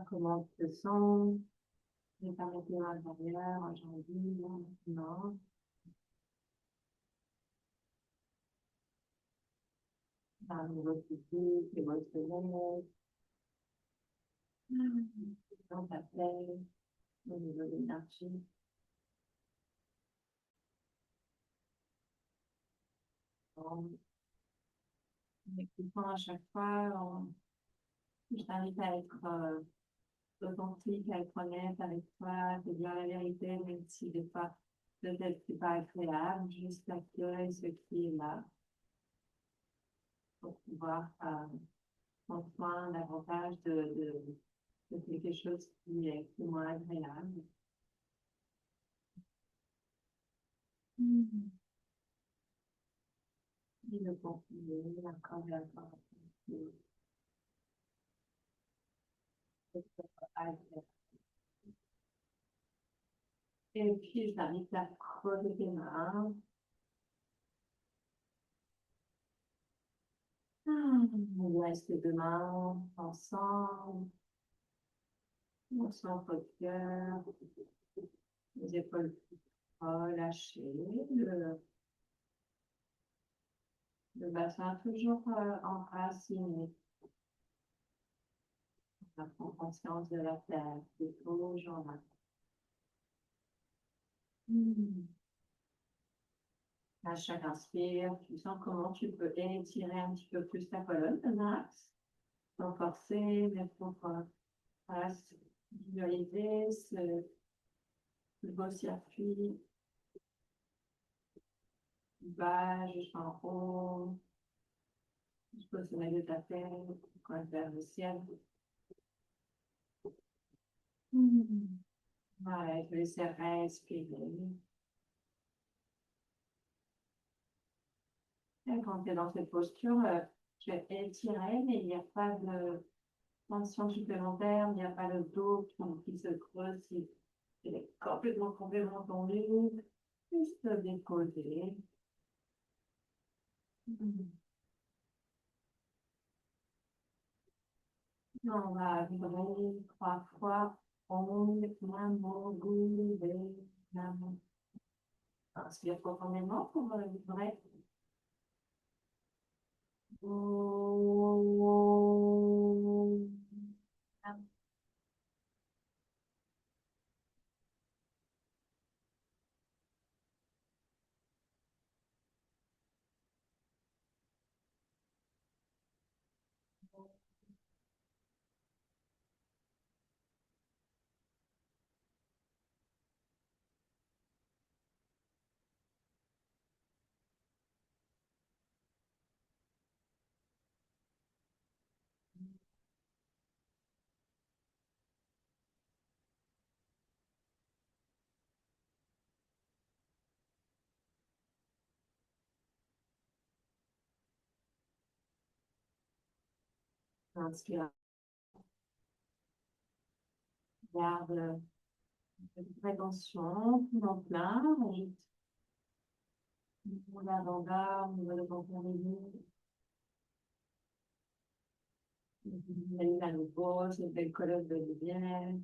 Comment tu te sens? Je vais t'arrêter à l'intérieur, aujourd'hui, non. Au niveau physique, émotionnel, dans ta tête, au niveau de l'énergie. En écoutant à chaque fois, je t'invite à être authentique, à être honnête avec toi, à te dire la vérité, même si des fois, peut-être c'est pas agréable, juste accueille ce qui est là pour pouvoir prendre soin davantage de quelque chose qui est moins agréable. Et de continuer encore et encore. Et puis, je t'invite à creuser tes mains. On laisse les deux mains ensemble. On sent votre cœur, les épaules relâchées, le bassin toujours enraciné. On prend conscience de la terre, des toujours là. À chaque inspire, tu sens comment tu peux étirer un petit peu plus ta colonne, ton axe, sans forcer, mais pour visualiser ce beau circuit du bas jusqu'en haut, jusqu'au sommet de ta tête, vers le ciel. Voilà, je vais laisser respirer. Et quand tu es dans cette posture, tu es étiré, mais il n'y a pas de tension supplémentaire, il n'y a pas le dos qui se creuse, il est complètement tendu, juste déposer. On va vibrer 3 fois. Om Namo Gurudeva Namo. Inspire profondément pour vibrer. Om Namo. Inspire. Garde une prétention, en plein. On l'avant-garde, on va le contourner. On à nouveau, cette belle colonne de lumière.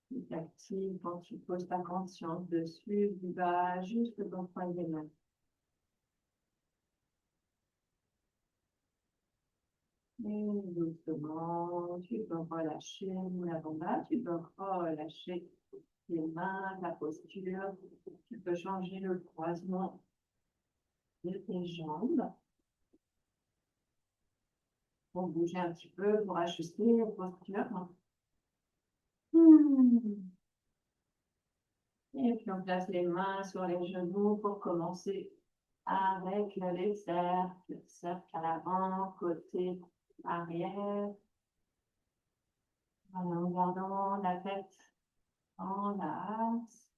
Tu t'actives quand tu poses ta conscience dessus, du bas jusque dans le point des mains. Et doucement, tu peux relâcher l'avant-bras, tu peux relâcher les mains, la posture. Tu peux changer le croisement de tes jambes pour bouger un petit peu, pour ajuster la posture. Et puis on place les mains sur les genoux pour commencer avec les cercles. Cercle à l'avant, côté arrière. En gardant la tête en axe.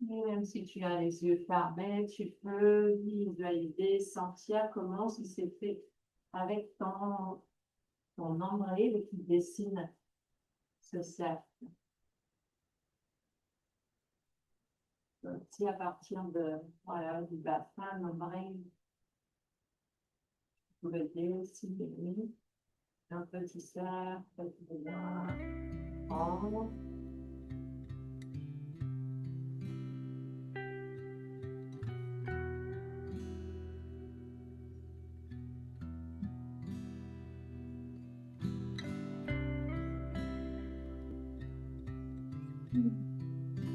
Et même si tu as les yeux fermés, tu peux visualiser, sentir comment si c'est fait avec ton nombril qui dessine ce cercle. Donc, si à partir voilà, du bassin, nombril, vous pouvez dessiner Un petit cercle, petit doigt. Oh.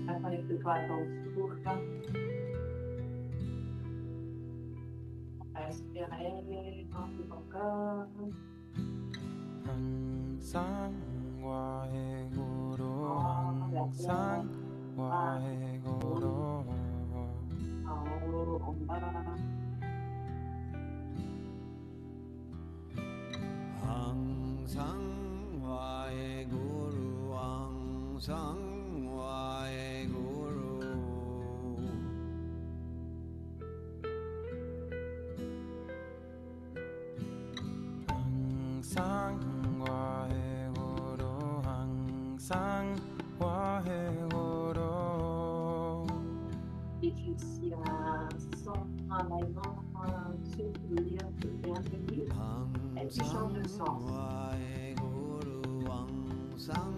Après, tu peux attendre souffle. Respirer, un peu encore. 항상 와해구로 항상 와해구로 항상 와해구루 항상 와해구루 항상 와해구로 항상 와해구로 Difficile à sans travaillement, souffrir, c'est un peu mieux. Et puis change de sens. 와해구루 항상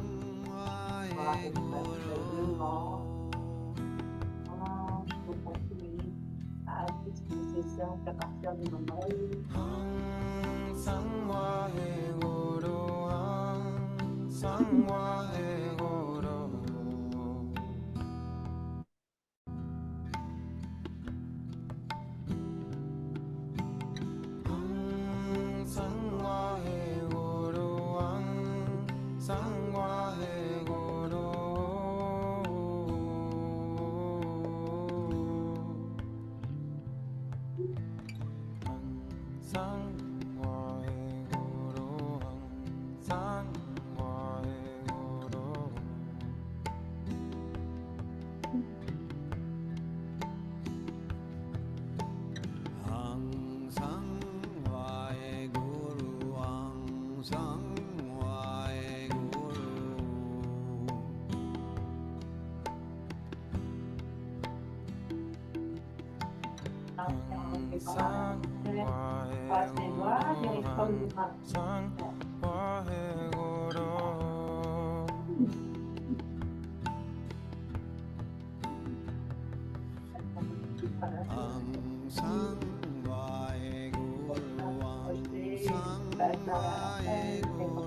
Voilà, c'est devant. 와해구루 Je peux continuer à tout ce qui est nécessaire à partir du moment où 항상 와해구로 항상 와해구로 항상 와해구로 항상 와해구로 항상 와해구로 항상 와해구로 항상 와해구루 항상 와해구루 항상 passe les doigts, dirige comme du bras. 항상 와해구로 항상 와해구루 항상 와해구루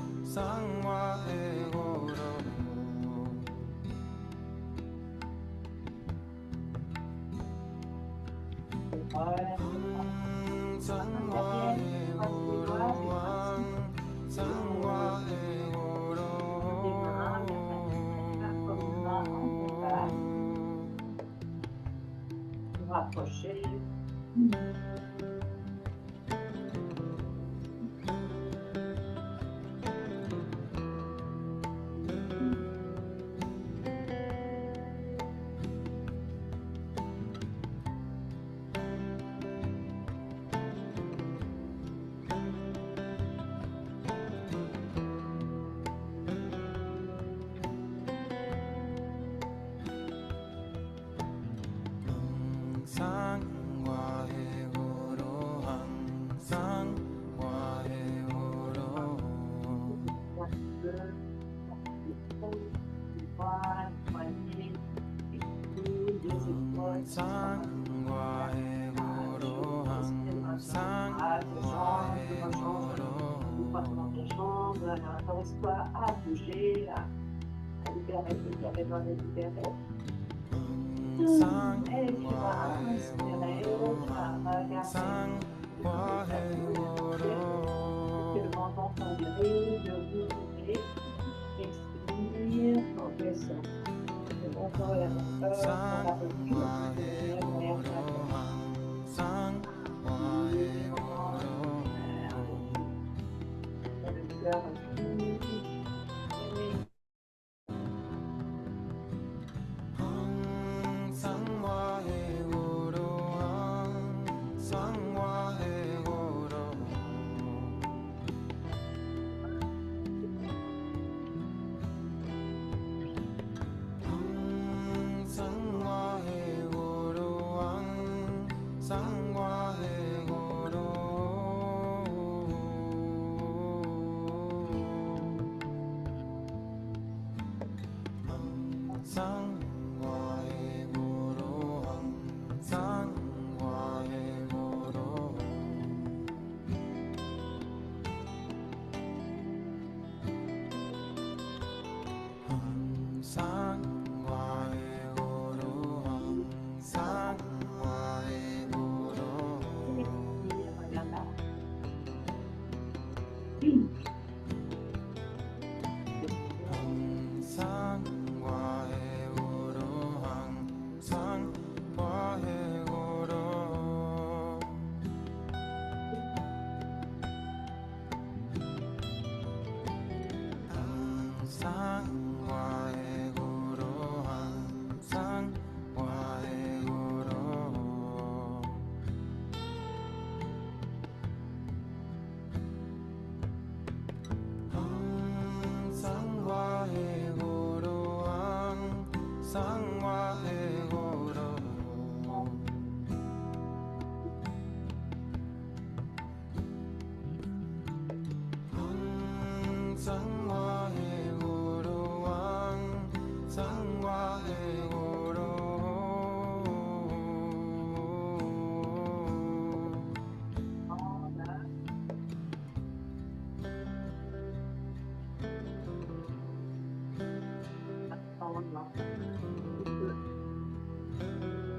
항상 와해구로 항상 와해구로 항상 와해구로 항상 와해구로 Rapprocher. 항상 와해구로 항상 와해구로 항상 와해구로 항상 와해구로 Autorise-toi à bouger, à libérer ce qui avait besoin de libérer. 항상 Et tu vas inspirer, tu vas regarder 항상 와해구로 que le menton s'enlever, de bouger, expire, en baissant. Le menton et la menton sont 항상 la posture, 와해구로 항상 와해구로 le cœur 항상 와해구로 항상 와해구로 Sangwa Egoro. Sangwa Egoro. Sangwa Egoro. Voilà.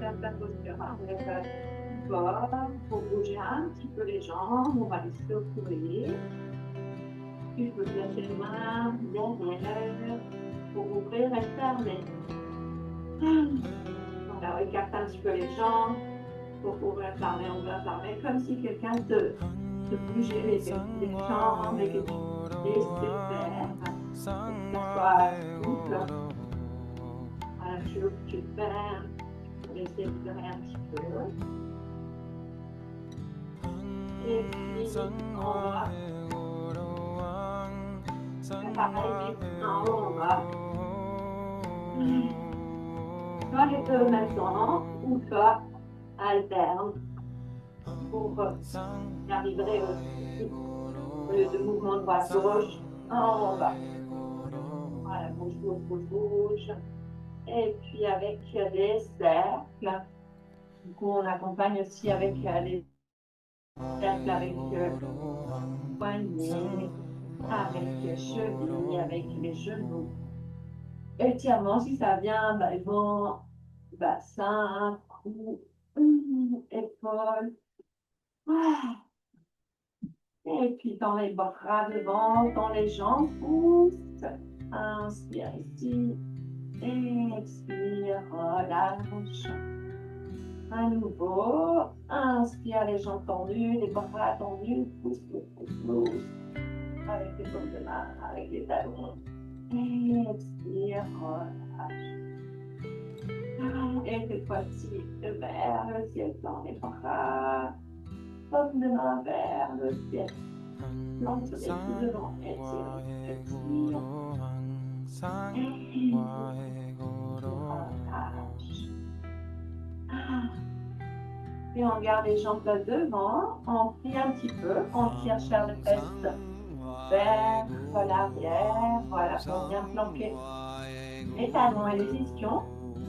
Faire ta posture avec le corps, pour bouger un petit peu les jambes, on va les secouer. Tu peux placer les mains derrière pour ouvrir et fermer. Voilà, écarte un petit peu les jambes pour ouvrir, fermer, comme si quelqu'un te bougeait les jambes et que tu laissais faire. Que ça soit souple. Voilà, tu fermes, pour laisser libérer un petit peu. Et puis, en bas. Pareil, en haut, en bas. Soit les deux en même temps, ou soit alterne pour y arriver aussi. Au lieu de mouvement droite-gauche, en haut, en bas. Voilà, bouge, bouge, bouge, bouge. Et puis avec des cercles. Du coup, on accompagne aussi avec les cercles avec poignets, avec chevilles, avec les genoux. Étirement, si ça vient, devant, bassin, cou, épaules. Ah. Et puis dans les bras devant, dans les jambes, pousse. Inspire ici. Expire, relâche. À nouveau, inspire les jambes tendues, les bras tendus, pousse, pousse, pousse, pousse. Avec les paumes de main, avec les talons. Expire, relâche. Et cette fois-ci, vers le ciel dans les bras. Paume de main vers le ciel. Plante sur les pieds devant. Expire, expire. Et on garde les jambes là devant, on plie un petit peu, on tire chair de fesses vers l'arrière, voilà, pour bien planquer les talons et les ischions.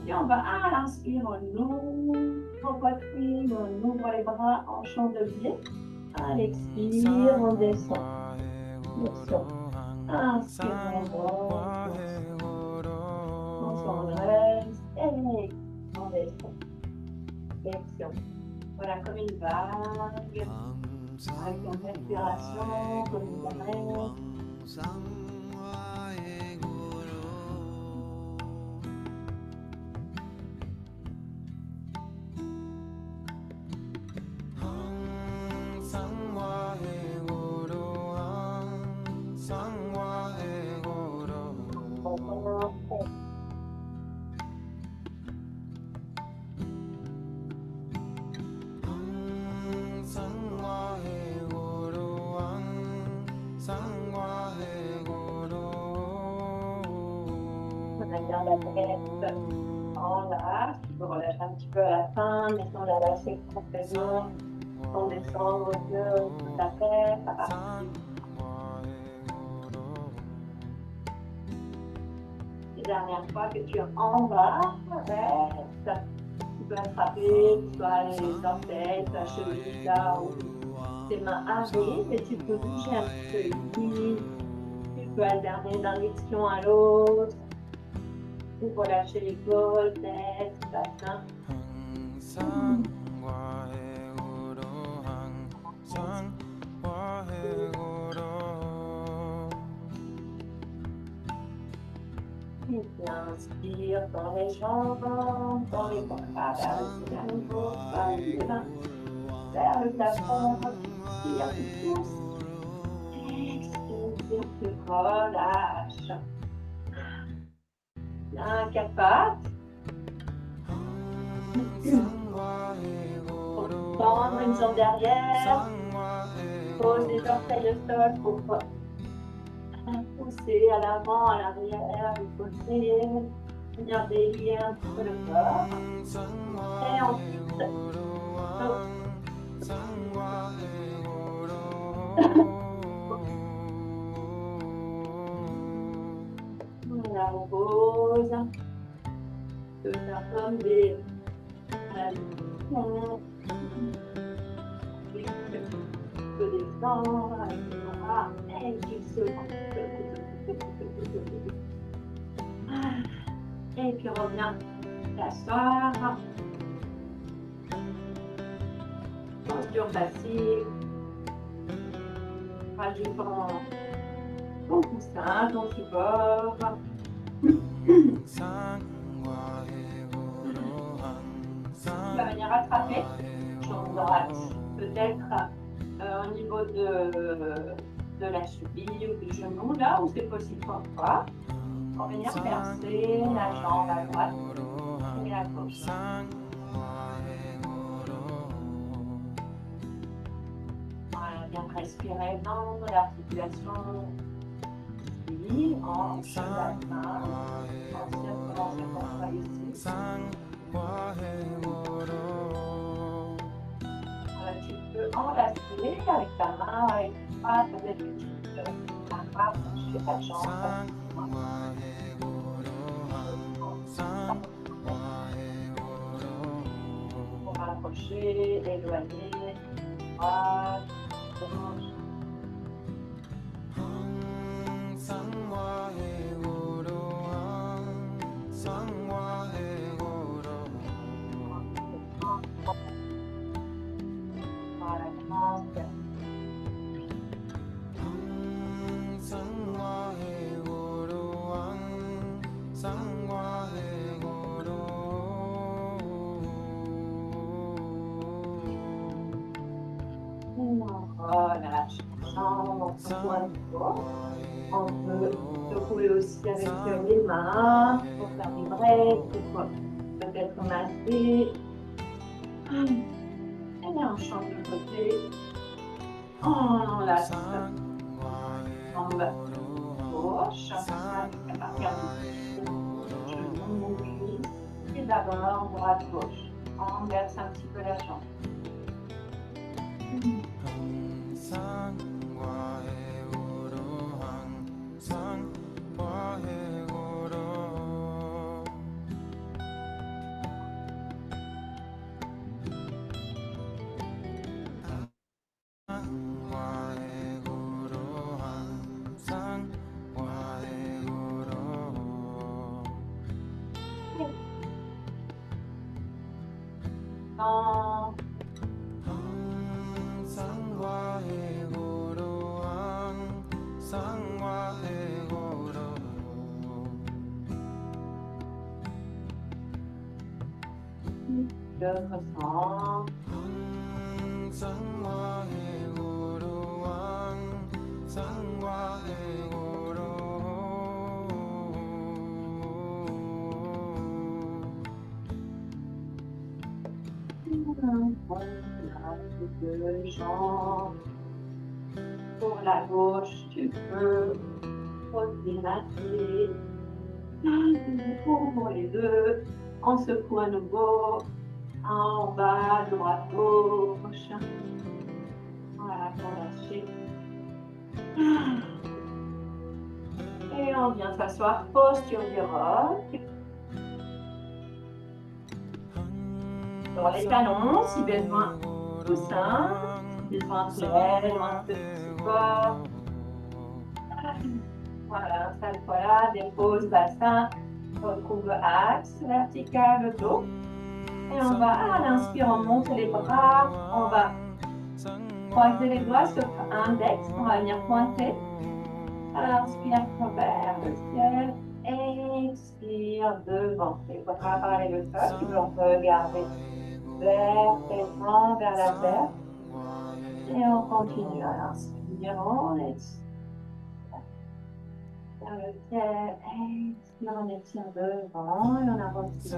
Et on va à l'inspire, on ouvre la poitrine, on ouvre les bras en chandelier. À l'expire, on descend. Descend. Inspire, on monte. On s'en reste. Et on descend. Flexion. Voilà, comme une vague. Avec une respiration, comme une vague. On garde la tête en lâche. Tu peux relâcher un petit peu à la fin, mais sans la lâcher complètement. Sans descendre de ta tête, ça part. Les dernières fois que tu es en bas, reste. Tu peux attraper soit les orteils, ta cheville là, ou tes mains arrivent et tu peux bouger un petit peu ici. Tu peux alterner d'un ischio à l'autre. Ou relâcher l'épaule, tête, bassin. Et puis inspire dans les jambes, dans les bras, vers le ciel à nouveau, vers les mains, vers le plafond, inspire, tu pousses. Expire, tu relâches. Bien, quatre pattes. Tendre une jambe derrière. Pose les orteils au sol pour pousser à l'avant, à l'arrière, le côté. Venir délier un petit peu le corps. Et ensuite, on pose, de faire comme des de descendre avec les bras et qui se et puis revient s'asseoir. Posture facile. Rajoutant ton coussin, ton support. Tu vas venir attraper jambe droite, peut-être au niveau de la cheville ou du genou, là où c'est possible pour toi. Pour venir percer la jambe à droite et à gauche. Voilà, bien respirer dans l'articulation ici, en bassin, en circulant ce qu'on voit ici. Tu peux enlacer avec ta main, avec ta main, peut-être que tu peux approcher ta jambe. Pour rapprocher, éloigner, droite, gauche. Relâche la jambe, on se pointe fort. On peut secouer aussi avec les mains pour faire vibrer, peut-être masser. Et bien on change de côté. On lâche jambe gauche, à partir du genou, et d'abord droite-gauche. On verse un petit peu la jambe. Je ressens. Deux jambes. Pour la gauche, tu peux poser la pied. Pour les deux. On secoue à nouveau. En bas, droite, gauche. Voilà, pour lâcher. Et on vient s'asseoir, posture du roc. Sur les talons, si besoin, coussin. Si besoin de l'aile, un petit support. Voilà, installe-toi là, dépose bassin, retrouve axe vertical, le dos. Et on va, à l'inspire, on monte les bras, on va croiser les doigts sur index, on va venir pointer. Inspire vers le ciel, expire devant. Les bras parallèles au sol, tu peux regarder vers tes mains, vers la terre. Et on continue à l'inspire, on expire. Vers le ciel, expire, on étire devant et on avance.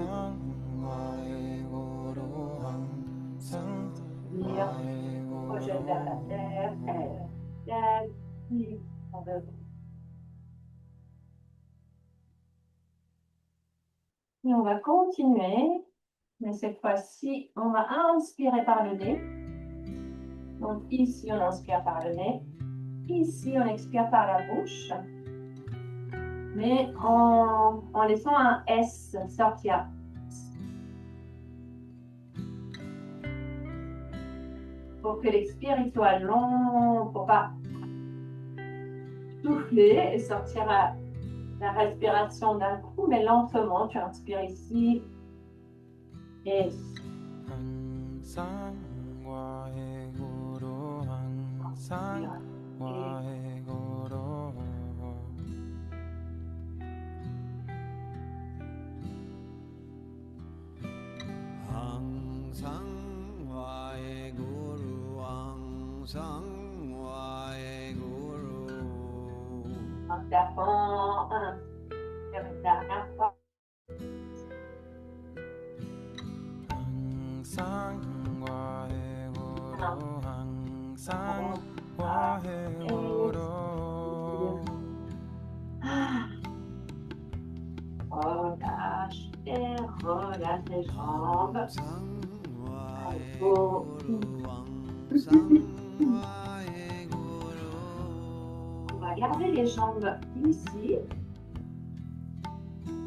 Expire, projette vers la terre, expire, on devant. on va continuer. Mais cette fois-ci, on va inspirer par le nez. Donc ici, on inspire par le nez. Ici, on expire par la bouche. Mais en laissant un S sortir. Pour que l'expire il soit long, pour pas souffler et sortir la respiration d'un coup, mais lentement. Tu inspires ici. Et 항상 와해구로 항상 와해구로 항상 와해구루 항상 와해구루 en tapant un. Faire une dernière fois. 항상 와해구로 항상 와해구로 Relâche et relâche les jambes. 항상 와해구루 항상 와해구루 On va garder les jambes ici.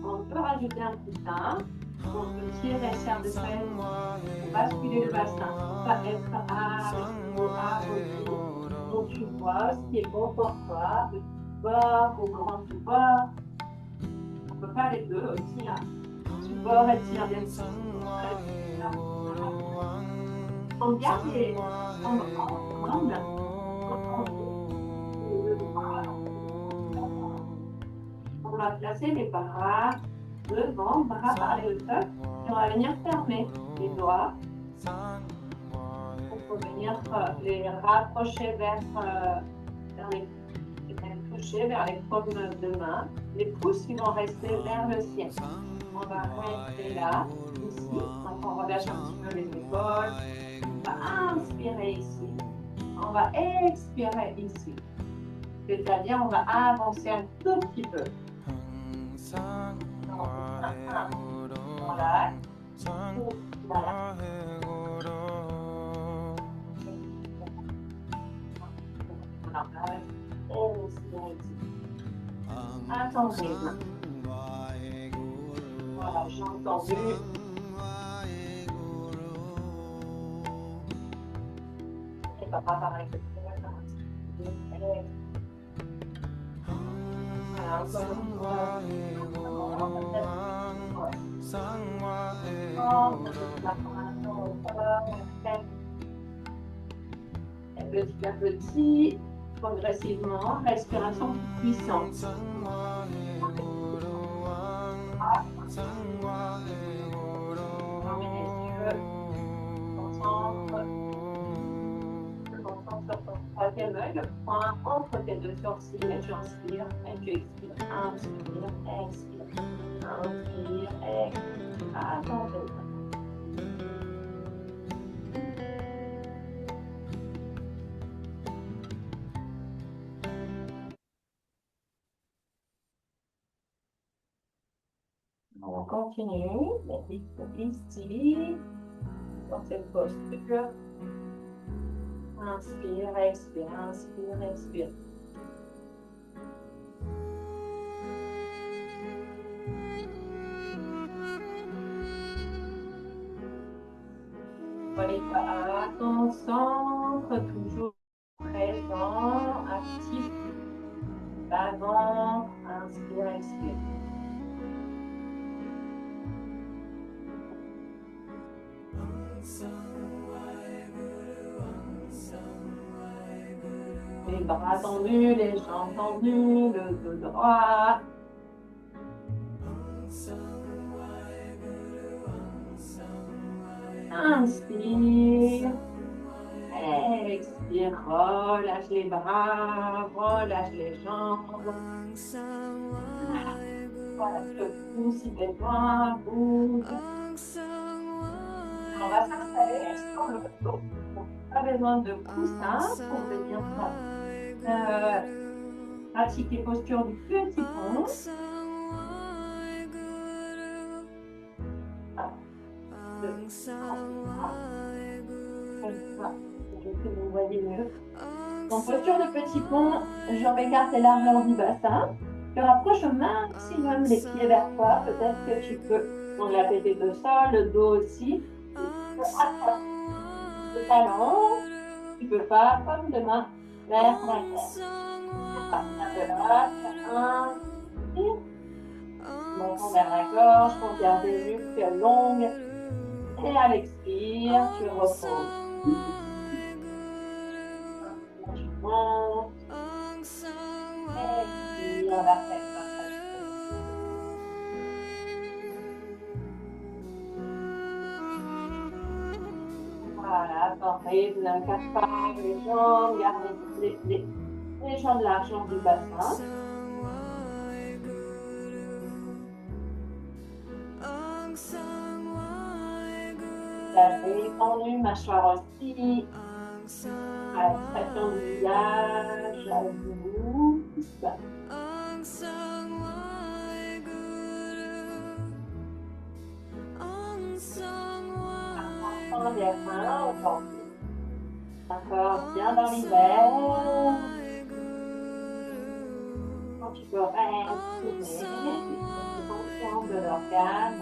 On peut rajouter un coussin. On peut tirer, faire de fesses, basculer le bassin. On va être à retour. Donc tu vois ce qui est bon pour toi. Petit support ou grand support. On peut faire les deux aussi. Hein. Support et tire bien sûr. On garde les jambes ensemble. On va placer les bras devant, bras par les hauteurs. Et on va venir fermer les doigts. On peut venir les rapprocher vers les paumes de main. Les pouces ils vont rester vers le ciel. On va rester là, ici. Donc on relâche un petit peu les épaules. On va inspirer ici. On va expirer ici. C'est-à-dire on va avancer un tout petit peu. 항상 와해구로 Voilà. 항상 Voilà. 와해구로 Attendez. Voilà, j'ai entendu. Et papa pareil. Voilà, petit à petit, progressivement, respiration puissante. Fermez les yeux, concentre sur ton troisième œil, le point entre tes deux sourcils, et tu inspires, et tu expires, inspire, expire, inspire, expire, attendez. On continue, ici, dans cette posture. Inspire, expire, inspire, expire. Voilà, à ton centre, toujours présent, actif. Avant, inspire, expire. Les bras tendus, les jambes tendues, le dos droit. Inspire. Expire. Relâche les bras, relâche les jambes. Voilà, le pouce, il fait loin, bouge. On va s'installer sur le dos. Pas besoin de coussin pour venir pratiquer posture du petit pont. Comme ça, que vous voyez mieux. Donc, posture de petit pont, jambes écartées largeur du bassin. Tu rapproches au maximum les pieds vers toi. Peut-être que tu peux, donc la tête est au sol, le dos aussi. Tu peux attraper le talon. Tu peux pas, comme demain, vers la terre. Partir de là, inspire. Montant vers la gorge pour garder les muscles longues. Et à l'expire, tu reposes. Tu montes. Expire vers ta Voilà, attendez, vous ne cassez pas les jambes, gardez les jambes largement du bassin. La détendue, mâchoire aussi. À l'expression du visage, à vous. Important des mains aujourd'hui. Encore bien dans l'hiver. Quand tu peux respirer, conscient de l'organe.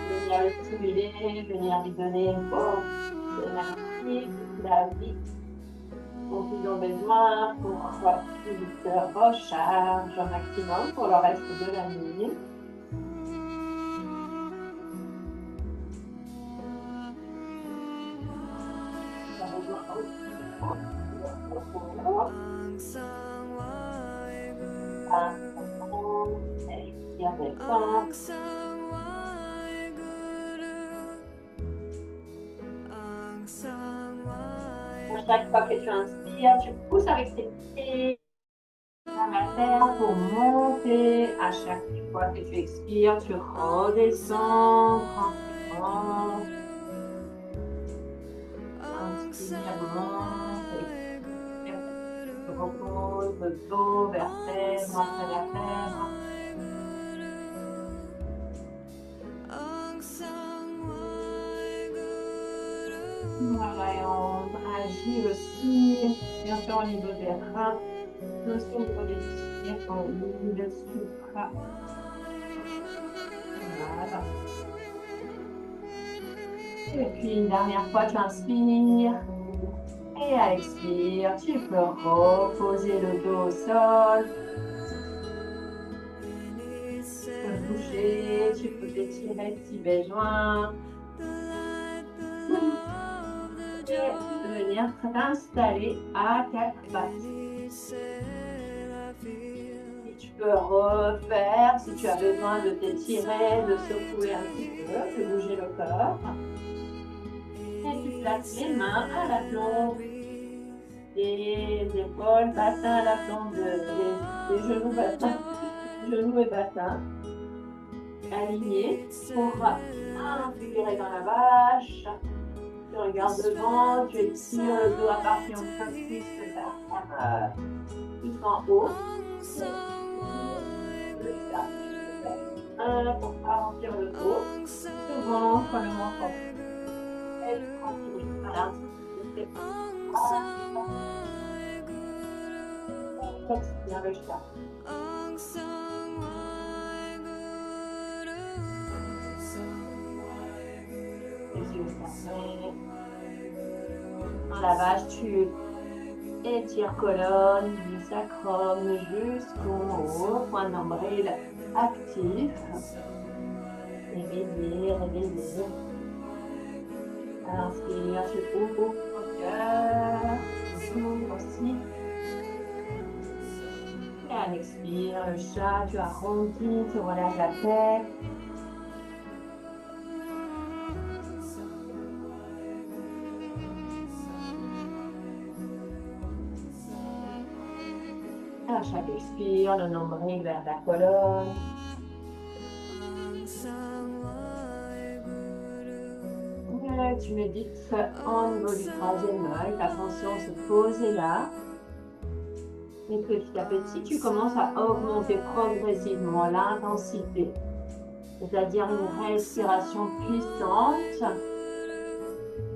Venir le stimuler, venir lui donner une pause, de l'énergie, de la vie dont ils ont besoin pour qu'ils se rechargent au maximum pour le reste de la nuit. Chaque fois que tu inspires, tu pousses avec tes pieds vers la terre pour monter. À chaque fois que tu expires, tu redescends tranquillement. Inspire, monte, expire. Tu reposes le dos, vertèbre après vertèbre. Voilà, et on agit aussi, bien sûr, au niveau des reins, mais aussi au niveau des pieds, au niveau des supra. Voilà. Et puis, une dernière fois, tu inspires. Et à l'expire, tu peux reposer le dos au sol. Tu peux bouger, tu peux t'étirer si besoin. Et venir t'installer à quatre pattes. Et tu peux refaire, si tu as besoin de t'étirer, de secouer un petit peu, de bouger le corps. Et tu places les mains à la plombe des épaules, bassin à la plombe des genoux, bassin, genoux et bassin. Alignés pour inspirer dans la vache. Tu regardes devant, tu étires le dos à partir en focus plus en haut. Pour ralentir le dos. Le ventre, le menton. Et tranquille. Voilà. Bien le chat. Les yeux fermés. Dans la vache, tu étires colonne, du sacrum jusqu'au haut, point de nombril actif. Réveillez, réveillez. Inspire, tu ouvres au cœur, tu ouvres aussi. Et à l'expire, le chat, tu arrondis, tu relâches la tête. À chaque expire, le nombril vers la colonne. Et tu médites au niveau du troisième œil, ta attention se pose là. Et petit à petit, tu commences à augmenter progressivement l'intensité, c'est-à-dire une respiration puissante.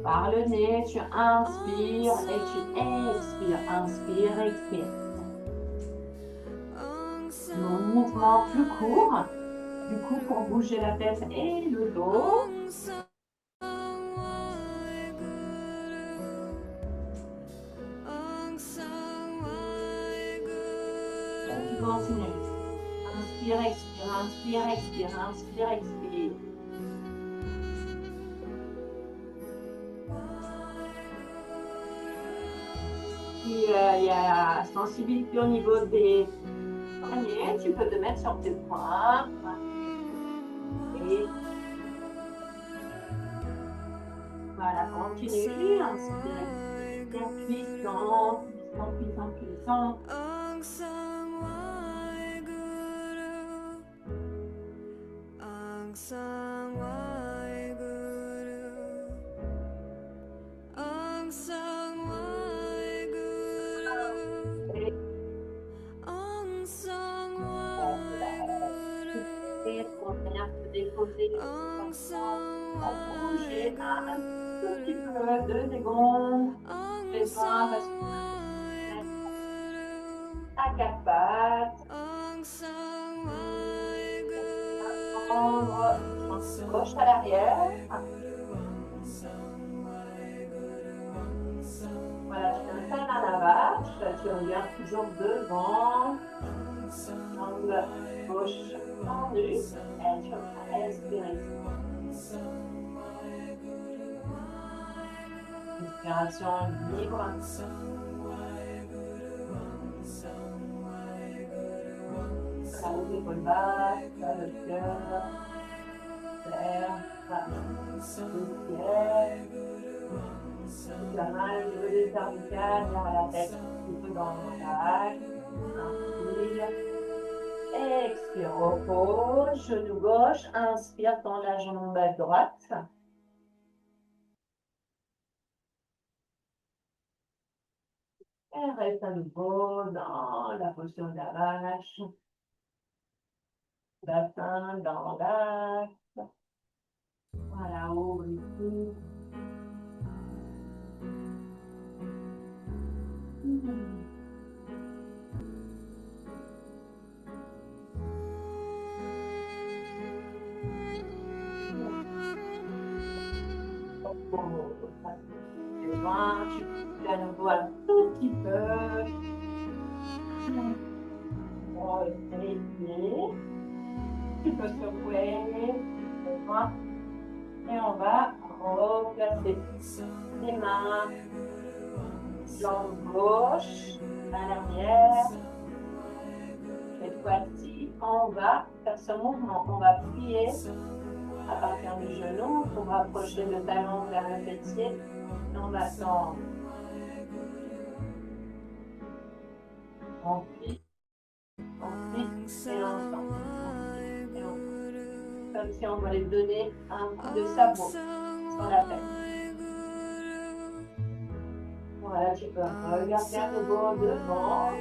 Par le nez, tu inspires et tu expires. Inspire, expire. Mouvement plus court. Du coup, pour bouger la tête et le dos. Et tu continues. Inspire, expire, inspire, expire, inspire, expire. Si il y a sensibilité au niveau des poignets, tu peux te mettre sur tes poings. Et voilà, continue. Inspire, expire, puissant, puissant, puissant, puissant. Et pour venir te déposer, à bouger un tout petit peu, 2 secondes. Fais-toi parce que à 4 pattes. Prendre gauche à l'arrière. Voilà, tu t'installes à la vache. Tu regardes toujours devant. Jambe gauche tendue. Et tu vas respirer. Inspiration libre. Les épaules basses, le cœur, l'air, le ciel. Tu as mal au niveau des cervicales, vers la tête, plutôt dans le bac. Inspire. Expire, repose, genou gauche, inspire dans la jambe droite. Et reste à nouveau dans la posture de la vache. Bassin dans l'axe. Voilà, ouvre ici. Tu peux à nouveau un tout petit peu. Pour essayer. Tu peux secouer les mains. Et on va replacer les mains. Jambe gauche à l'arrière. Cette fois-ci, on va faire ce mouvement. On va plier à partir du genou pour rapprocher le talon vers le fessier. Et on va tendre. On plie, et on tend. Comme si on voulait donner un coup de sabot sur la tête. Voilà, tu peux regarder à nouveau devant.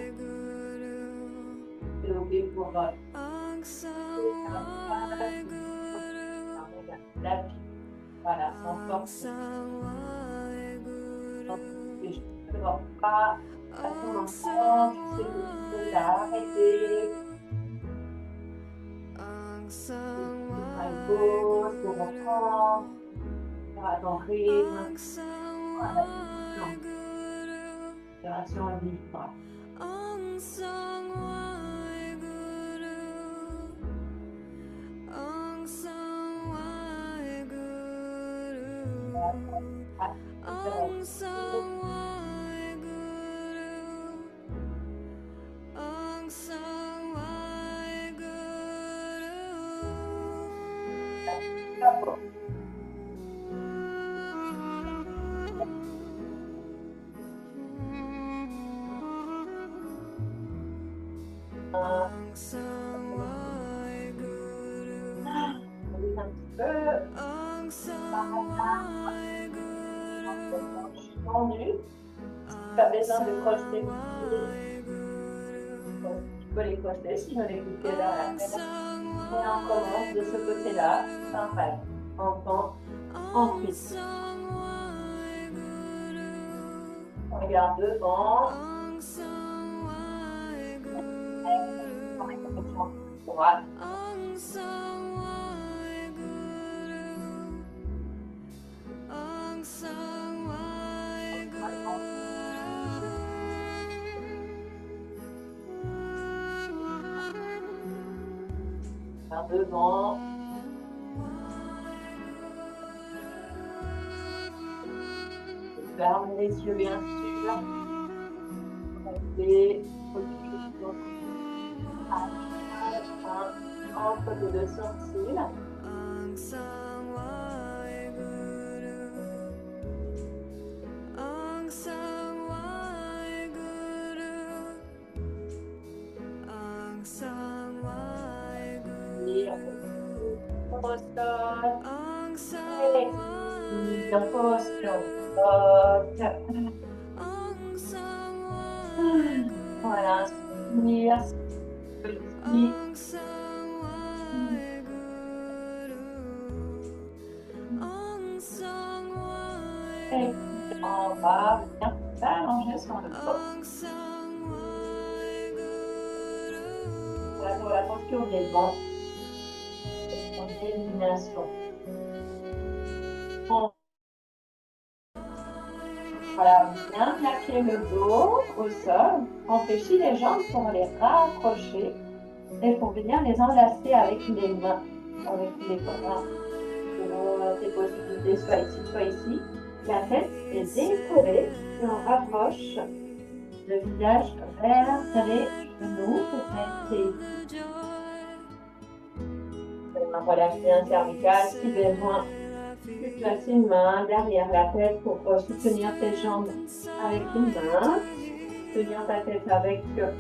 C'est OK pour voilà, sans force. Et je ne peux pas à tout moment, tu sais que tu peux t'arrêter. À gauche, pour reprendre. Faire à ton rythme. Voilà. Respiration libre. Tendu. Pas besoin de crocheter. peux les poser, sinon les bouquets vers la tête. Et on commence de ce côté-là, pareil. Enfant, ensuite. On regarde devant. On met complètement droite. Vers devant. Ferme les yeux bien sûr. Et entre les deux sourcils. Au sol. Et posture. Voilà, inspire. Et on va bien s'allonger sur le dos. Voilà pour la posture des vents. En élimination. Voilà, bien plaquer le dos au sol. On fléchit les jambes pour les rapprocher et pour venir les enlacer avec les mains, avec les bras. Selon tes possibilités, soit ici, soit ici. La tête est décollée et on rapproche le visage vers les genoux pour rester ici. Relâche bien cervical, si besoin. Tu places une main derrière la tête pour soutenir tes jambes avec une main. Tenir ta tête avec l'autre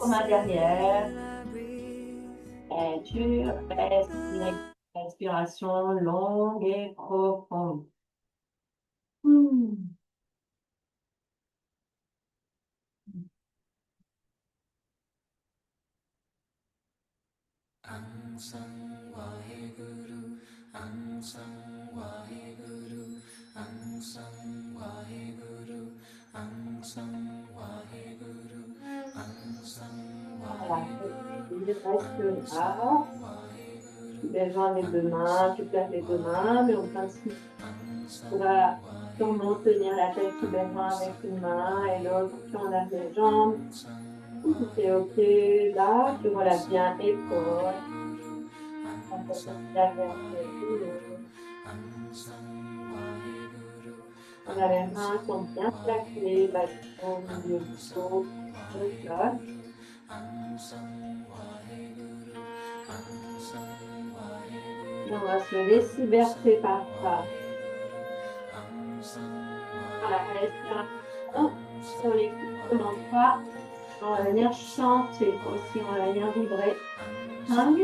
main derrière. Et tu restes une respiration longue et profonde. Voilà, il reste là. Tu besoin des deux mains, tu places les deux mains, mais en principe, tu vas sûrement tenir la tête sous les mains avec une main et l'autre, tu enlèves les jambes. Si c'est OK, là, tu relâches bien épaules. Voilà, les mains sont bien plaquées, au milieu du dos, le sol. On va se laisser bercer par ça. Voilà, respiration. Si on n'écoute vraiment pas, on va venir chanter aussi, on va venir vibrer. Hang,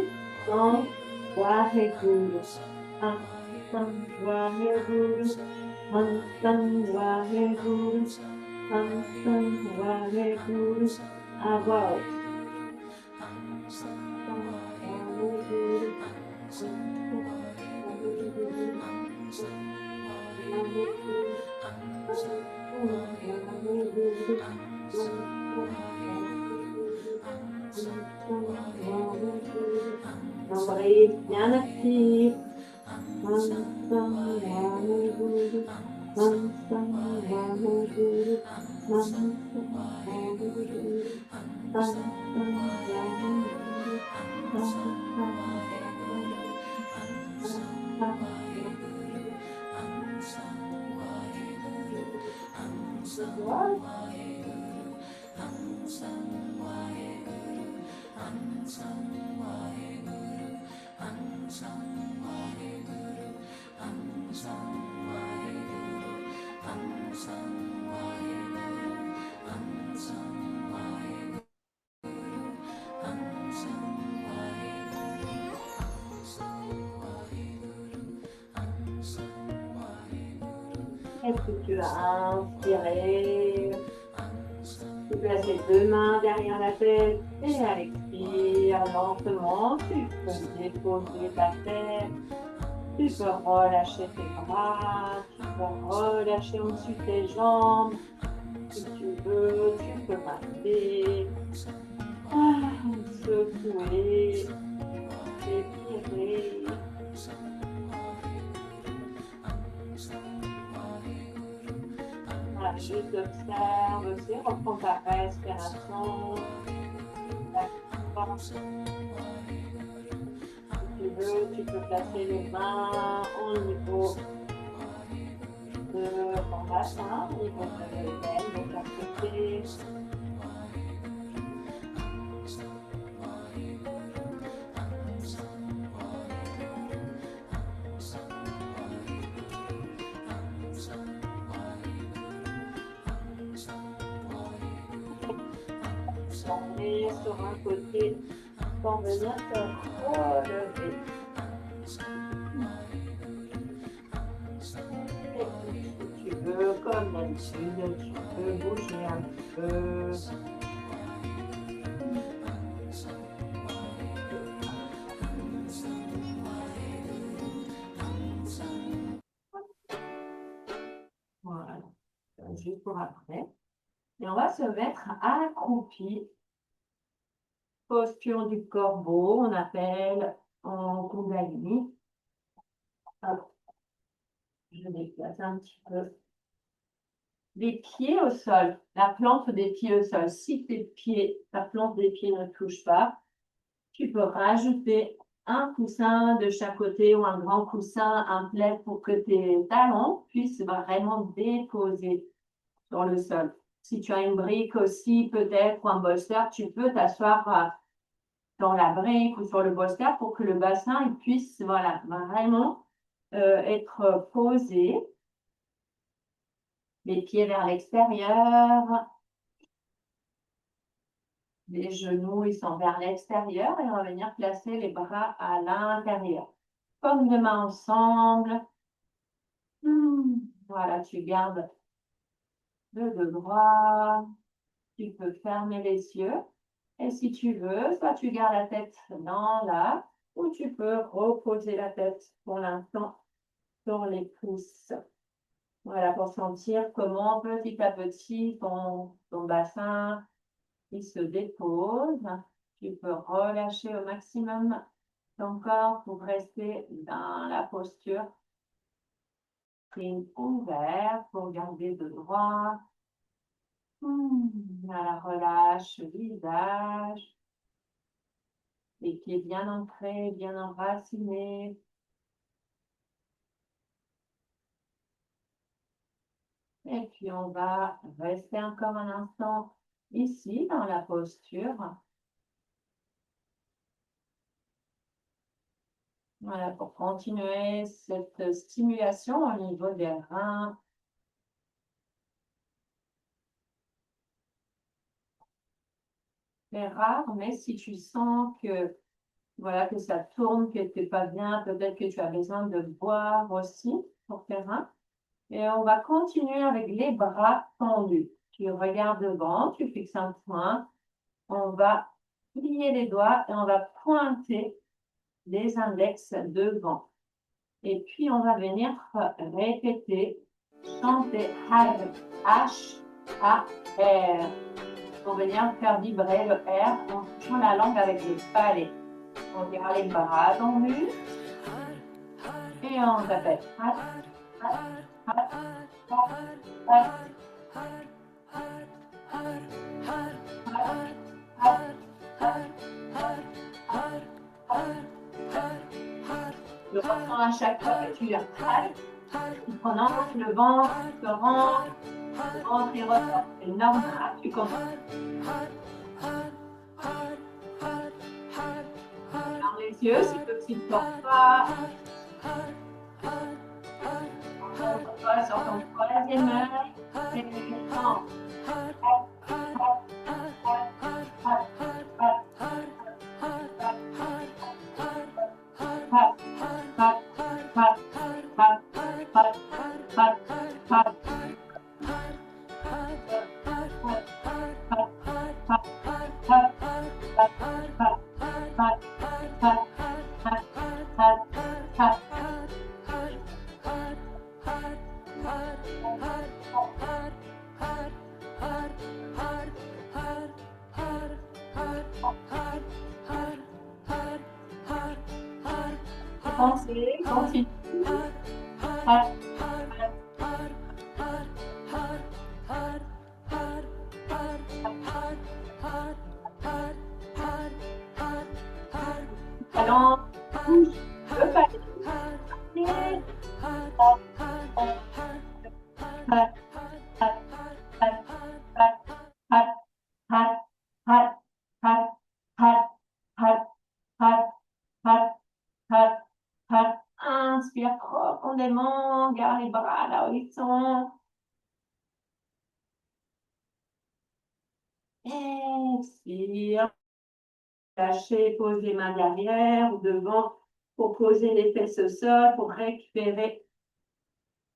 song, waheguru. Hang, song, waheguru. Hang, song, waheguru. Hang, song, waheguru. À voix haute. Nombril bien actif. Est-ce que tu as inspiré? peux placer deux mains derrière la tête et à l'expire, lentement, tu peux déposer ta tête. Tu peux relâcher tes bras, tu peux relâcher au-dessus de tes jambes. Si tu veux, tu peux marcher, secouer, étirer. Voilà, juste observe aussi, reprends ta respiration. Si tu veux, tu peux placer les mains au niveau de ton bassin, au niveau de l'aine, de ta côté. Tomber sur un côté pour venir te relever. Et puis, si tu veux, comme d'habitude, tu peux bouger un petit peu. Voilà, juste pour après. Et on va se mettre accroupi. Posture du corbeau, on appelle en Kundalini. Hop. Je déplace un petit peu. Les pieds au sol, la plante des pieds au sol. Si tes pieds, ta plante des pieds ne touche pas, tu peux rajouter un coussin de chaque côté ou un grand coussin, un plaid pour que tes talons puissent vraiment déposer sur le sol. Si tu as une brique aussi, peut-être, ou un bolster, tu peux t'asseoir dans la brique ou sur le bolster pour que le bassin il puisse voilà, vraiment être posé. Les pieds vers l'extérieur. Les genoux, ils sont vers l'extérieur et on va venir placer les bras à l'intérieur. Paumes de main ensemble. Voilà, tu gardes le dos droit. Tu peux fermer les yeux. Et si tu veux, soit tu gardes la tête dans l'axe ou tu peux reposer la tête pour l'instant sur les pouces. Voilà, pour sentir comment petit à petit ton bassin il se dépose. Tu peux relâcher au maximum ton corps pour rester dans la posture. Crâne ouvert pour garder le droit. Voilà, relâche le visage. Les pieds bien ancrés, bien enracinés. Et puis, on va rester encore un instant ici, dans la posture. Voilà, pour continuer cette stimulation au niveau des reins. C'est rare, mais si tu sens que, voilà, que ça tourne, que tu n'es pas bien, peut-être que tu as besoin de boire aussi pour tes reins. Et on va continuer avec les bras tendus. Tu regardes devant, tu fixes un point. On va plier les doigts et on va pointer les index devant. Et puis, on va venir répéter, chanter H-A-R. On va venir faire vibrer le R en touchant la langue avec le palais. On dira les bras tendus. Et on répète. Le ressens à chaque fois que tu tu prononces le ventre, tu rentres, le ventre il ressort, c'est normal, tu commences. Ferme les yeux, si tu ne portes pas. Concentre-toi sur ton troisième œil. Et non. Pensez, continue. Allons, bouge le palais. Inspire profondément, garde les bras là où ils sont. Expire. Lâchez, pose les mains derrière ou devant pour poser les fesses au sol, pour récupérer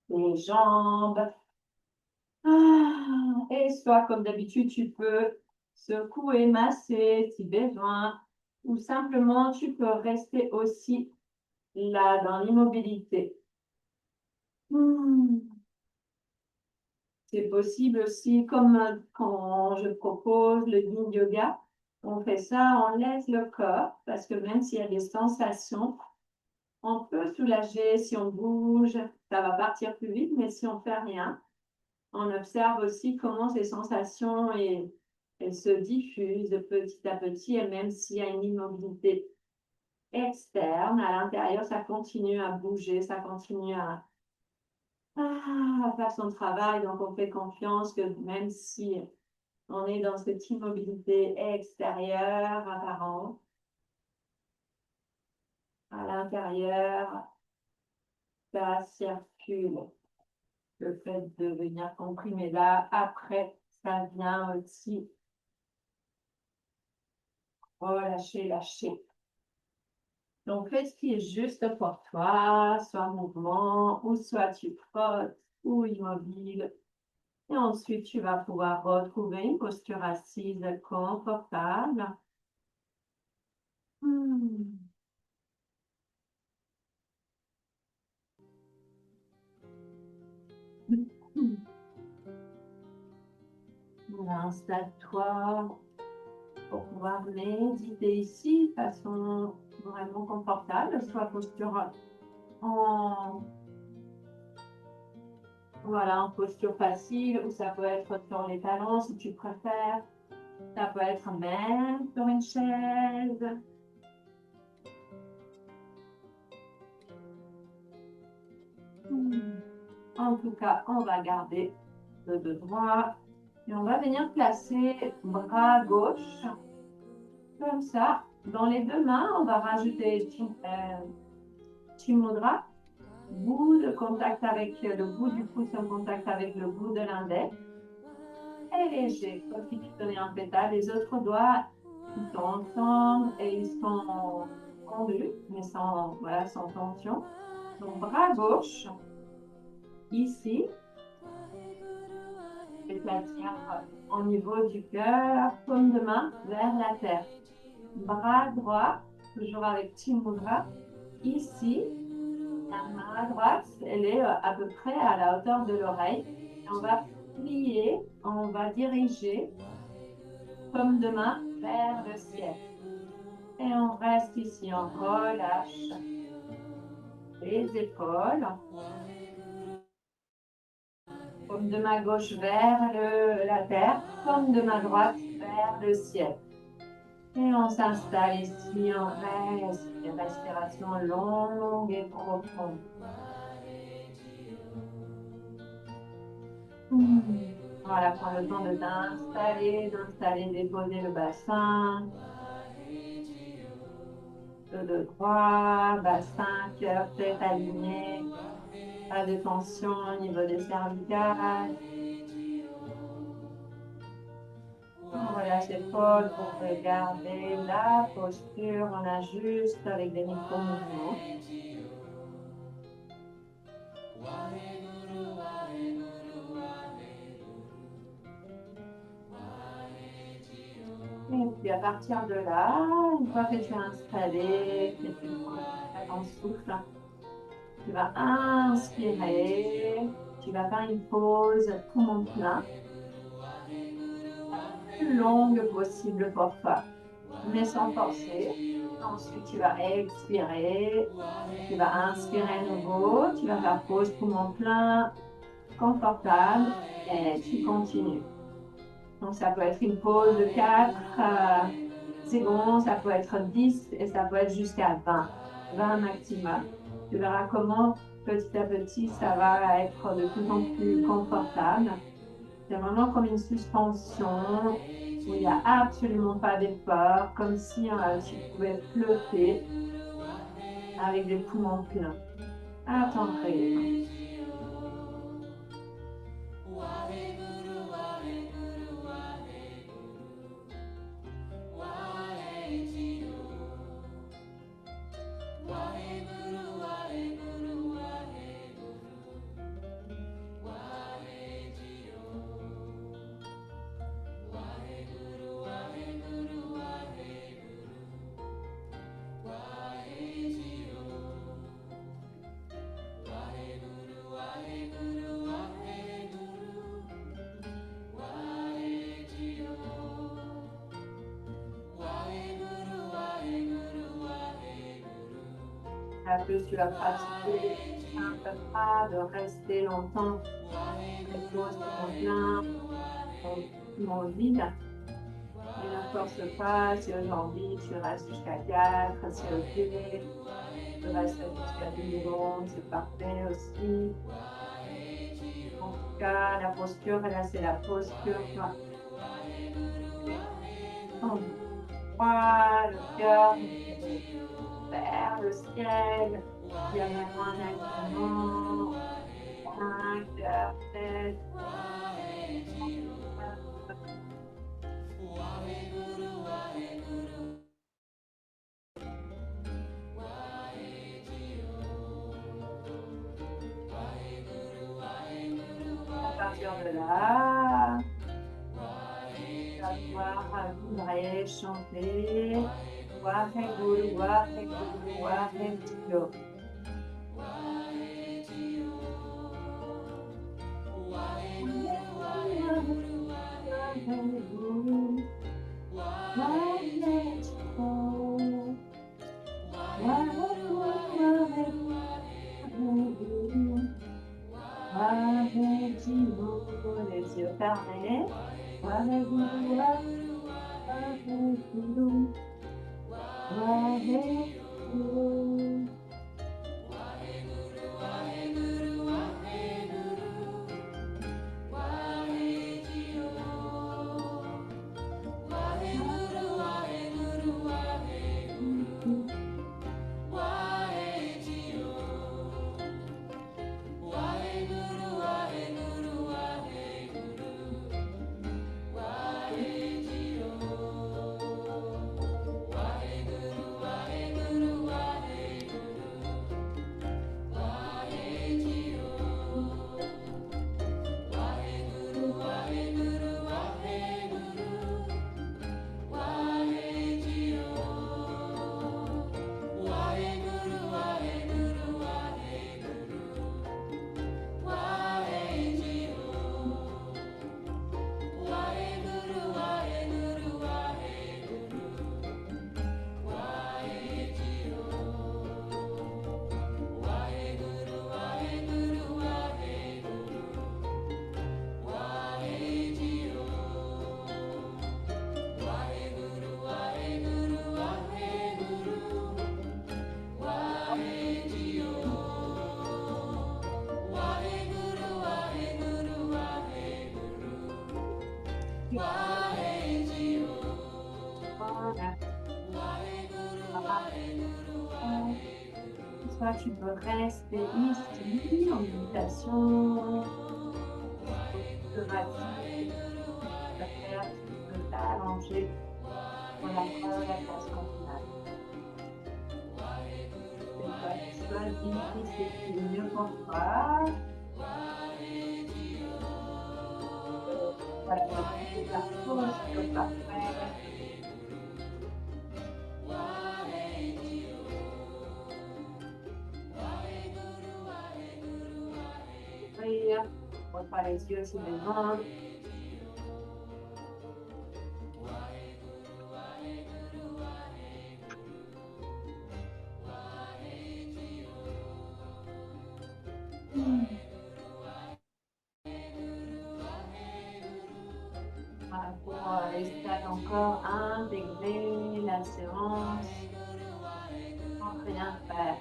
les jambes. Et soit comme d'habitude, tu peux secouer, masser si besoin, ou simplement tu peux rester aussi là dans l'immobilité. C'est possible aussi, comme quand je propose le yin yoga, on fait ça, on laisse le corps, parce que même s'il y a des sensations, on peut soulager si on bouge, ça va partir plus vite, mais si on fait rien, on observe aussi comment ces sensations elles se diffusent petit à petit, et même s'il y a une immobilité externe, à l'intérieur, ça continue à bouger, ça continue à faire son travail. Donc, on fait confiance que même si on est dans cette immobilité extérieure apparente, à l'intérieur, ça circule. Le fait de venir comprimer là, après, ça vient aussi relâcher, lâcher. Donc, fais ce qui est juste pour toi, soit mouvement, ou soit tu frottes, ou immobile. Et ensuite, tu vas pouvoir retrouver une posture assise confortable. Voilà, installe-toi pour pouvoir méditer ici de façon vraiment confortable, soit posture en, voilà, en posture facile, ou ça peut être sur les talons si tu préfères. Ça peut être même sur une chaise. En tout cas, on va garder le dos droit. Et on va venir placer bras gauche, comme ça. Dans les deux mains, on va rajouter Mudra, bout de contact avec le bout du pouce en contact avec le bout de l'index. Et léger, comme si tu tenais un pétale. Les autres doigts, ils sont ensemble et ils sont tendus, mais sans, voilà, sans tension. Donc, bras gauche, ici. Et la tiens au niveau du cœur, paume de main vers la terre. Bras droit, toujours avec Mudra. Ici, la main à droite, elle est à peu près à la hauteur de l'oreille. On va plier, on va diriger, paume de main vers le ciel. Et on reste ici, on relâche les épaules. Paume de main gauche vers la terre, paume de main droite vers le ciel. Et on s'installe ici, on reste, une respiration longue et profonde. Voilà, prends le temps de d'installer, déposer le bassin. Le droit, bassin, cœur, tête alignée. Pas de tension au niveau des cervicales. On relâche l'épaule pour garder la posture. On ajuste avec des micro-mouvements. Et Puis à partir de là, une fois que tu es installé, que tu prends ton souffle, tu vas inspirer, tu vas faire une pause poumon plein, la plus longue possible pour toi, mais sans forcer. Ensuite, tu vas expirer, tu vas inspirer à nouveau, tu vas faire pause poumon plein, confortable, et tu continues. Donc, ça peut être une pause de 4 secondes, ça peut être 10 et ça peut être jusqu'à 20 maximum. Tu verras comment petit à petit ça va être de plus en plus confortable. C'est vraiment comme une suspension où il n'y a absolument pas d'effort, comme si tu pouvais flotter avec des poumons pleins. À ton rythme. Plus tu vas pratiquer, ça pas de rester longtemps avec pause plein, mon vide. Et ne force pas, si aujourd'hui tu restes jusqu'à 4, c'est ok. Tu restes jusqu'à 10 secondes, c'est parfait aussi. En tout cas, la posture, là c'est la posture. On voit le cœur vers le ciel. Il y a vraiment un alignement. 5, 7. À partir de là, tu vas pouvoir vibrer, chanter. Waheguru, Waheguru, Waheguru. Les yeux fermés. Soit tu peux rester ici en méditation, tu peux t'allonger pour la relaxation finale. C'est pas choisi, c'est le mieux pour toi. Voilà, la posture parfaite. pas les yeux si besoin. Voilà, pour laisser encore intégrer la séance sans rien faire.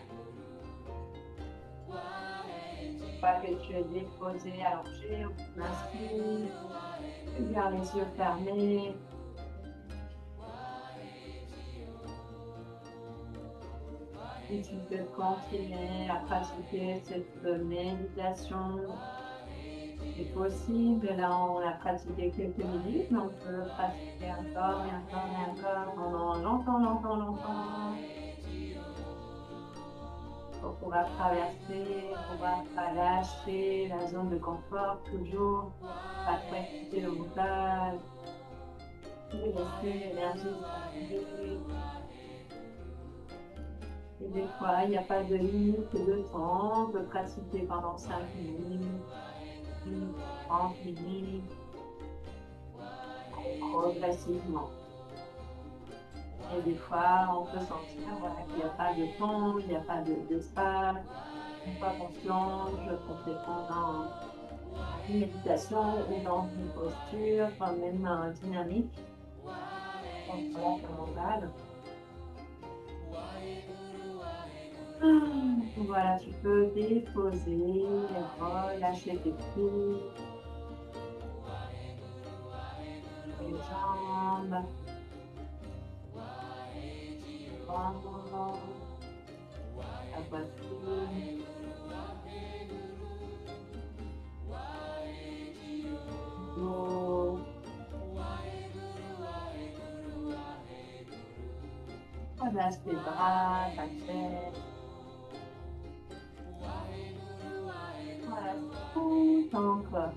Pas que tu es déposé, allongé, on inspire, tu gardes les yeux fermés. Et tu peux continuer à pratiquer cette méditation. C'est possible, là on a pratiqué quelques minutes, mais on peut pratiquer encore et encore et encore pendant longtemps, longtemps, longtemps. Pour pouvoir traverser, pour pouvoir pas lâcher la zone de confort, toujours pas trop écouter le mental, de laisser l'énergie s'activer. Et des fois, il n'y a pas de limite de temps, on peut pratiquer pendant 5 minutes, 30 minutes, progressivement. Et des fois, on peut sentir voilà, qu'il n'y a pas de temps, il n'y a pas d'espace. Une fois qu'on plonge complètement dans une méditation ou dans une posture, quand même dynamique, on se relâche le mental. Voilà, tu peux déposer, relâcher tes pieds, les jambes, ventre, la poitrine, dos, relâche tes bras, ta tête, relâche tout ton corps.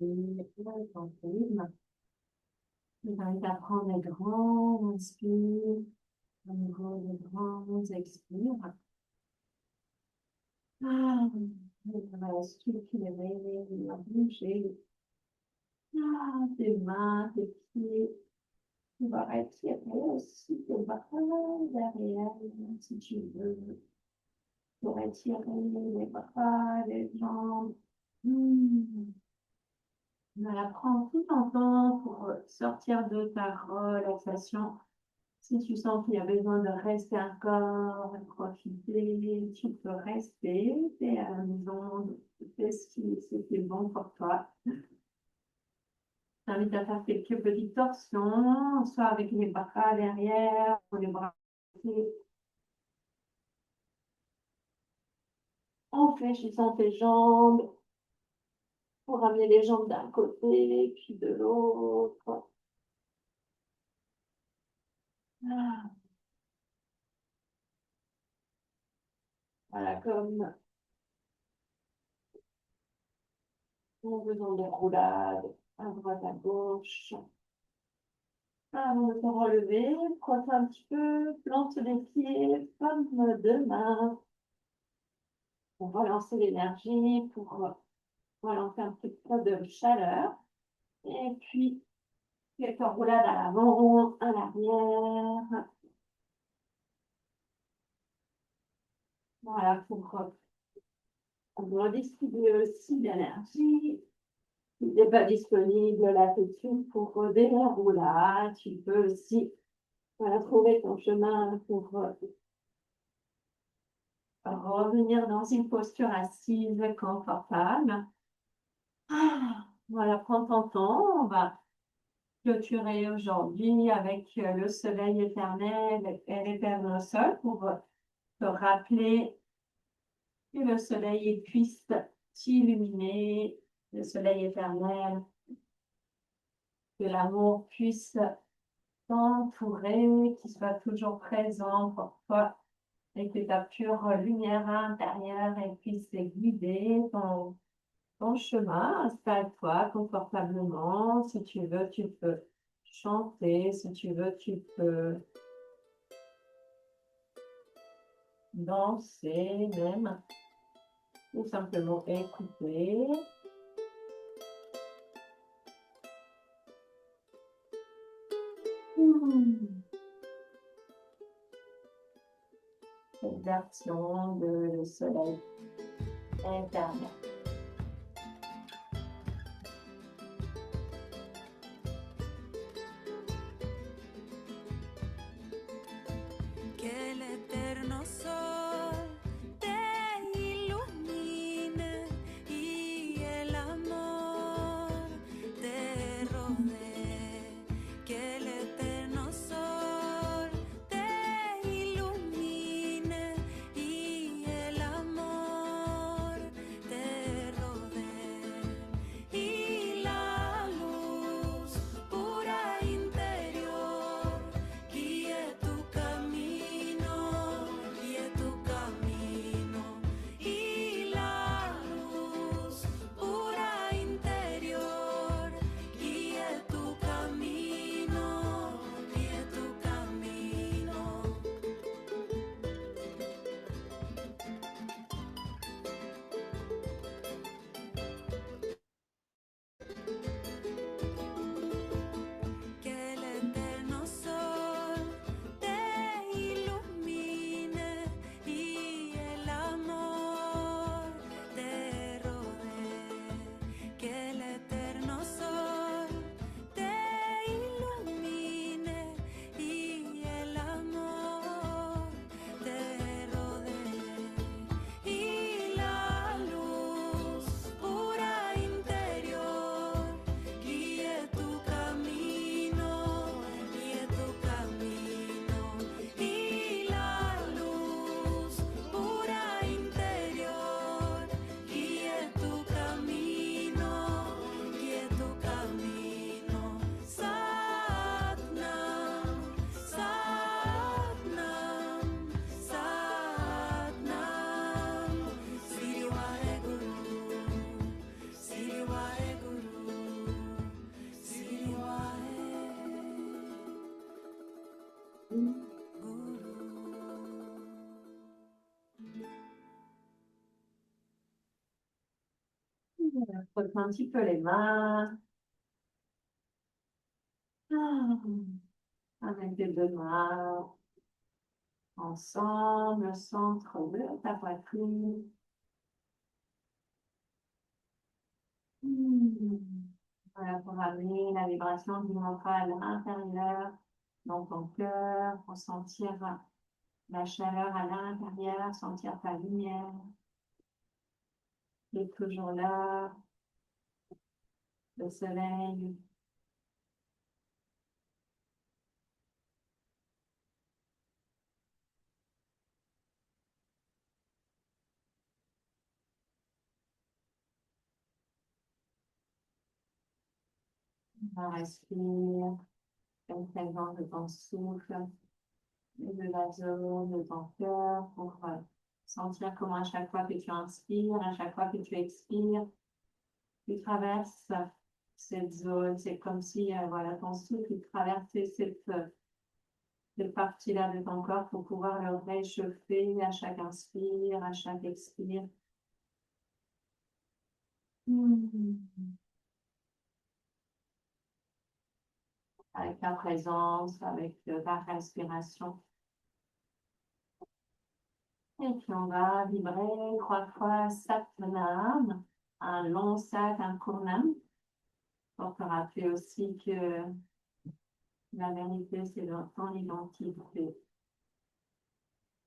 Et là, quand on rythme, on va apprendre les grands inspire, à nouveau les grands expire. Ah, on va circuler, on va bouger. Ah, tes mains, tes pieds. On va retirer aussi tes bras derrière, si tu veux. Pour étirer les bras, les jambes. Hmm. On va prendre tout ton temps pour sortir de ta relaxation. Si tu sens qu'il y a besoin de rester encore, de profiter, tu peux rester. T'es à la maison, fais ce qui est bon pour toi. Je t'invite à faire quelques petites torsions, soit avec les bras derrière ou les bras en fléchissant tes jambes pour ramener les jambes d'un côté puis de l'autre. Ah, voilà, comme en faisant des roulades à droite à gauche. Avant de te relever, frotte un petit peu, plante les pieds comme deux mains pour relancer l'énergie, pour relancer un petit peu de chaleur. Et puis, quelques roulades à l'avant, à l'arrière. Voilà, pour redistribuer aussi l'énergie. Si tu n'es pas disponible là tout de suite pour des roulades, tu peux aussi trouver ton chemin pour revenir dans une posture assise confortable. Ah, voilà, prends ton temps. On va clôturer aujourd'hui avec le soleil éternel et l'éternel sol pour te rappeler que le soleil puisse t'illuminer, le soleil éternel, que l'amour puisse t'entourer, qu'il soit toujours présent pour toi et que ta pure lumière intérieure elle puisse guider ton chemin. Installe-toi confortablement. Si tu veux, tu peux chanter. Si tu veux, tu peux danser même. Ou simplement écouter. Cette version de soleil intérieur. Que el eterno sol te ilumine y el amor te rodee. Que el eterno sol te ilumine y el amor te Frotte un petit peu les mains. Avec les deux mains ensemble, le centre de ta poitrine. Voilà, pour amener la vibration du mantra à l'intérieur, dans ton cœur, pour sentir la chaleur à l'intérieur, sentir ta lumière qui est toujours là, le soleil. Respire, une présence de ton souffle et de la zone de ton cœur pour sentir comment à chaque fois que tu inspires, à chaque fois que tu expires, tu traverses cette zone. C'est comme si voilà, ton souffle traversait cette partie-là de ton corps pour pouvoir le réchauffer à chaque inspire, à chaque expire. Avec ta présence, avec ta respiration. Et puis on va vibrer 3 fois Satnam, un long sat, un court nam, pour te rappeler aussi que la vérité, c'est dans ton identité.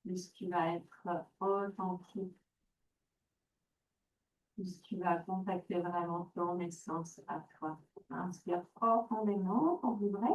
Plus tu vas être authentique, plus tu vas contacter vraiment ton essence à toi. Inspire profondément pour vibrer.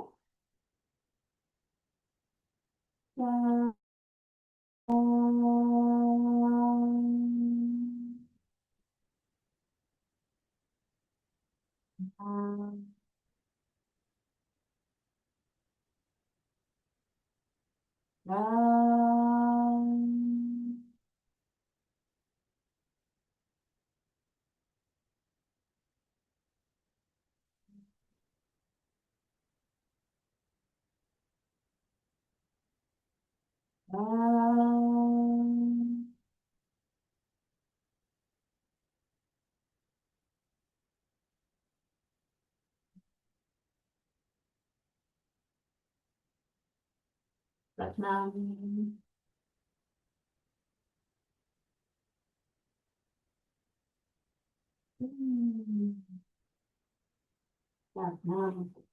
Satnam. Satnam.